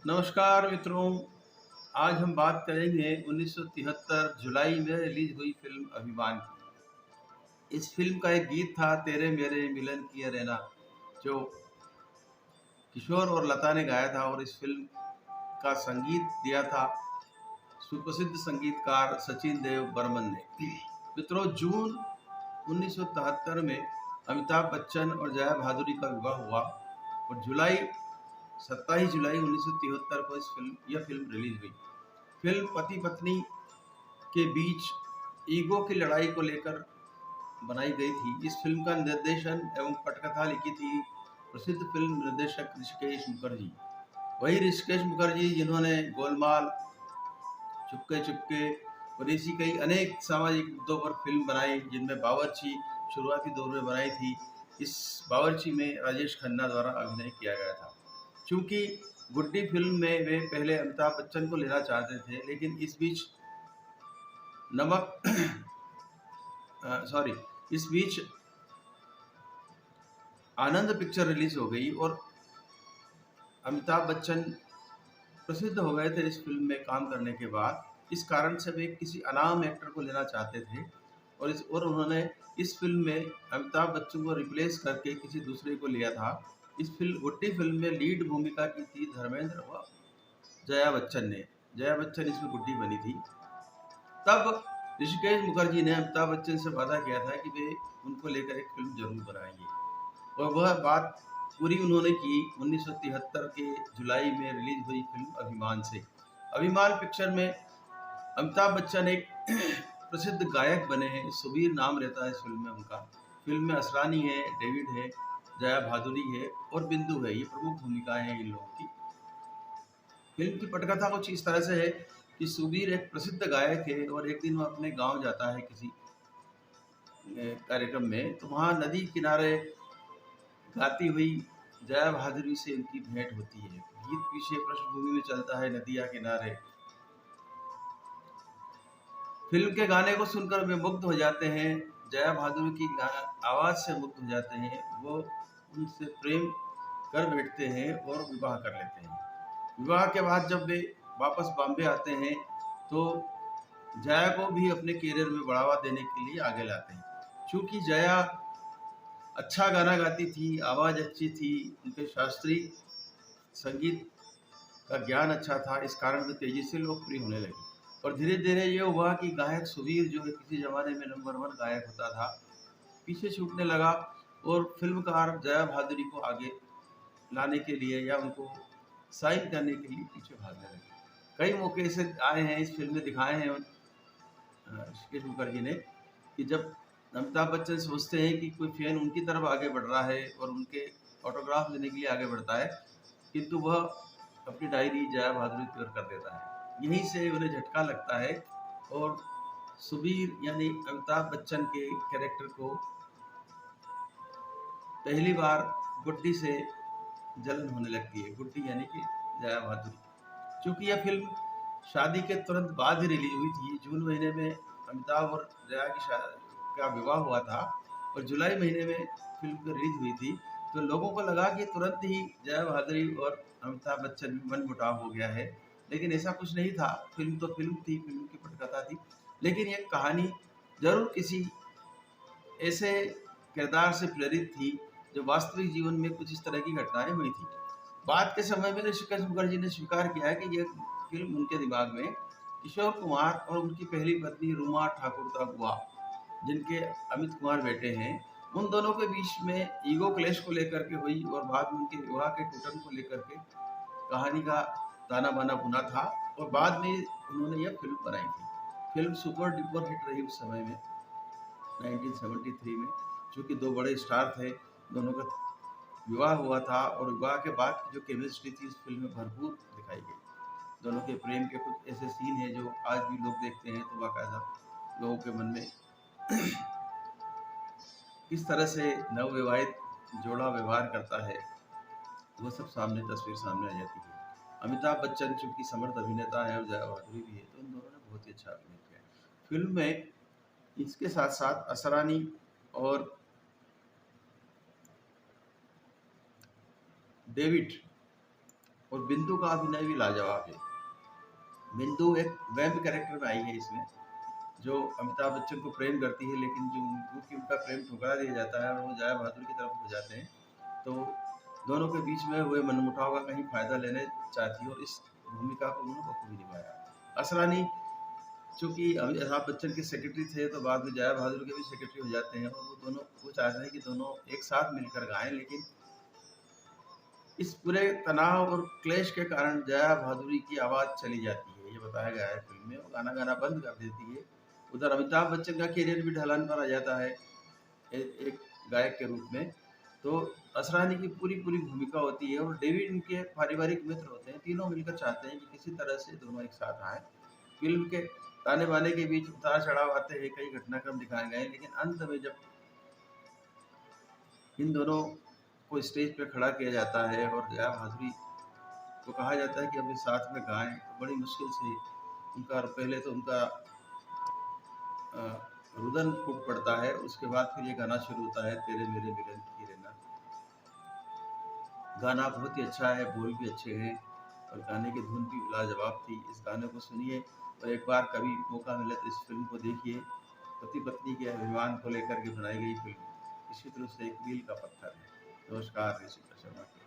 नमस्कार मित्रों। आज हम बात करेंगे 1973 जुलाई में रिलीज हुई फिल्म अभिमान की। इस फिल्म का एक गीत था तेरे मेरे मिलन की अरेना, जो किशोर और लता ने गाया था, और इस फिल्म का संगीत दिया था सुप्रसिद्ध संगीतकार सचिन देव बर्मन ने। मित्रों, जून 1973 में अमिताभ बच्चन और जया भादुरी का विवाह हुआ और 27 जुलाई 1973 को यह फिल्म रिलीज हुई। फिल्म पति पत्नी के बीच ईगो की लड़ाई को लेकर बनाई गई थी। इस फिल्म का निर्देशन एवं पटकथा लिखी थी प्रसिद्ध फिल्म निर्देशक ऋषिकेश मुखर्जी। वही ऋषिकेश मुखर्जी जिन्होंने गोलमाल, चुपके चुपके और ऐसी कई अनेक सामाजिक मुद्दों पर फिल्म बनाई, जिनमें बावर्ची शुरुआती दौर में बनाई थी। इस बावर्ची में राजेश खन्ना द्वारा अभिनय किया गया था। चूँकि गुड्डी फिल्म में वे पहले अमिताभ बच्चन को लेना चाहते थे, लेकिन इस बीच नमक सॉरी इस बीच आनंद पिक्चर रिलीज हो गई और अमिताभ बच्चन प्रसिद्ध हो गए थे इस फिल्म में काम करने के बाद। इस कारण से वे किसी अनाम एक्टर को लेना चाहते थे और उन्होंने इस फिल्म में अमिताभ बच्चन को रिप्लेस करके किसी दूसरे को लिया था। इस गुड्डी फिल्म में लीड भूमिका की थी धर्मेंद्र व जया बच्चन ने। जया बच्चन इसमें गुड्डी बनी थी। तब ऋषिकेश मुखर्जी ने अमिताभ बच्चन से वादा किया था कि वे उनको लेकर एक फिल्म जरूर बनाएंगे, और वह बात पूरी उन्होंने की। 1973 के जुलाई में रिलीज हुई फिल्म अभिमान से। अभिमान पिक्चर में अमिताभ बच्चन एक प्रसिद्ध गायक बने हैं। सुबीर नाम रहता है इस फिल्म में उनका। फिल्म में असरानी है, डेविड है, जया भादुरी है और बिंदु है। ये प्रमुख भूमिकाएं हैं इन लोगों की। फिल्म की पटकथा कुछ इस तरह से है कि सुबीर एक प्रसिद्ध गायक है और एक दिन वह अपने गांव जाता है किसी कार्यक्रम में, तो वहाँ नदी किनारे गाती हुई जया भादुरी से उनकी भेंट होती है। गीत पीछे पृष्ठभूमि में चलता है नदिया किनारे। फिल्म के गाने को सुनकर वे मुग्ध हो जाते हैं, जया भादुरी की आवाज़ से मुग्ध हो जाते हैं। वो उनसे प्रेम कर बैठते हैं और विवाह कर लेते हैं। विवाह के बाद जब वे वापस बॉम्बे आते हैं तो जया को भी अपने करियर में बढ़ावा देने के लिए आगे लाते हैं। चूँकि जया अच्छा गाना गाती थी, आवाज़ अच्छी थी, उनके शास्त्रीय संगीत का ज्ञान अच्छा था, इस कारण वे तेजी से लोकप्रिय होने लगी। और धीरे धीरे ये हुआ कि गायक सुबीर, जो किसी ज़माने में नंबर 1 गायक होता था, पीछे छूटने लगा और फिल्मकार जया भादुरी को आगे लाने के लिए या उनको साइन करने के लिए पीछे भागने लगे। कई मौके ऐसे आए हैं, इस फिल्म में दिखाए हैं ऋषिकेश मुखर्जी ने, कि जब अमिताभ बच्चन सोचते हैं कि कोई फैन उनकी तरफ आगे बढ़ रहा है और उनके ऑटोग्राफ लेने के लिए आगे बढ़ता है, किंतु वह अपनी डायरी जया भादुरी की ओर कर देता है। यहीं से उन्हें झटका लगता है और सुबीर यानी अमिताभ बच्चन के कैरेक्टर को पहली बार गुड्डी से जलन होने लगती है। गुड्डी यानी कि जया भादुरी। चूँकि यह फिल्म शादी के तुरंत बाद ही रिलीज हुई थी। जून महीने में अमिताभ और जया का विवाह हुआ था और जुलाई महीने में फिल्म रिलीज हुई थी, तो लोगों को लगा कि तुरंत ही जया भादुरी और अमिताभ बच्चन में मनमुटाव हो गया है, लेकिन ऐसा कुछ नहीं था। फिल्म तो फिल्म थी, फिल्म की पटकथा थी, लेकिन यह कहानी जरूर किसी ऐसे किरदार से प्रेरित थी जो वास्तविक जीवन में कुछ इस तरह की घटनाएं हुई थी। बाद के समय में ऋषिकेश मुखर्जी ने स्वीकार किया है कि यह फिल्म उनके दिमाग में किशोर कुमार और उनकी पहली पत्नी रूमा ठाकुर का हुआ, जिनके अमित कुमार बेटे हैं, उन दोनों के बीच में ईगो क्लेश को लेकर के हुई और बाद में उनके विवाह के टूटन को लेकर के कहानी का ताना बाना बुना था और बाद में उन्होंने यह फिल्म बनाई थी। फिल्म सुपर डुपर हिट रही उस समय में 1973 में। चूँकि दो बड़े स्टार थे, दोनों का विवाह हुआ था और विवाह के बाद की जो केमिस्ट्री थी इस फिल्म में भरपूर दिखाई गई। दोनों के प्रेम के कुछ ऐसे सीन हैं जो आज भी लोग देखते हैं तो बाकायदा लोगों के मन में किस तरह से नवविवाहित जोड़ा व्यवहार करता है, वो सब तस्वीर सामने आ जाती है। अमिताभ बच्चन चूँकि समर्थ अभिनेता है और जया भादुरी भी है, तो उन दोनों ने बहुत ही अच्छा अभिनय किया। फिल्म में इसके साथ साथ असरानी और डेविड और बिंदु का अभिनय भी लाजवाब है। बिंदु एक वैम्प कैरेक्टर में आई है इसमें, जो अमिताभ बच्चन को प्रेम करती है, लेकिन जो क्योंकि उनका प्रेम ठुकरा दिया जाता है और वो जया बहादुर की तरफ हो जाते हैं, तो दोनों के बीच में हुए मनमुटाव का कहीं फ़ायदा लेने चाहती है, और इस भूमिका को उन्होंने बखूबी निभाया। असरानी चूँकि अमिताभ बच्चन के सेक्रेटरी थे, तो बाद में जया बहादुर के भी सेक्रेटरी हो जाते हैं, और वो चाहते हैं कि दोनों एक साथ मिलकर गाएँ, लेकिन इस पूरे तनाव और क्लेश के कारण जया भादुरी की आवाज़ चली जाती है, ये बताया गया है फ़िल्म में। वो गाना गाना बंद कर देती है। उधर अमिताभ बच्चन का करियर भी ढलान पर आ जाता है एक गायक के रूप में। तो असरानी की पूरी भूमिका होती है, और डेविड उनके पारिवारिक मित्र होते हैं। तीनों मिलकर चाहते हैं कि किसी तरह से दोनों एक साथ आएँ। फ़िल्म के ताने-बाने के बीच उतार-चढ़ाव आते हैं, कई घटनाक्रम दिखाए गए हैं, लेकिन अंत में जब इन दोनों को स्टेज पे खड़ा किया जाता है और जया भादुरी को कहा जाता है कि अब ये साथ में गाएं, तो बड़ी मुश्किल से उनका, पहले तो उनका अ, रुदन फूट पड़ता है, उसके बाद फिर ये गाना शुरू होता है, तेरे मेरे मिलन की रहना। गाना बहुत ही अच्छा है, बोल भी अच्छे हैं, और गाने की धुन भी लाजवाब थी। इस गाने को सुनिए, और एक बार कभी मौका मिले तो इस फिल्म को देखिए। पति पत्नी के अभिमान को लेकर के बनाई गई फिल्म इसी तरह से एक मील का पत्थर है। नमस्कार, ऋषि शर्मा।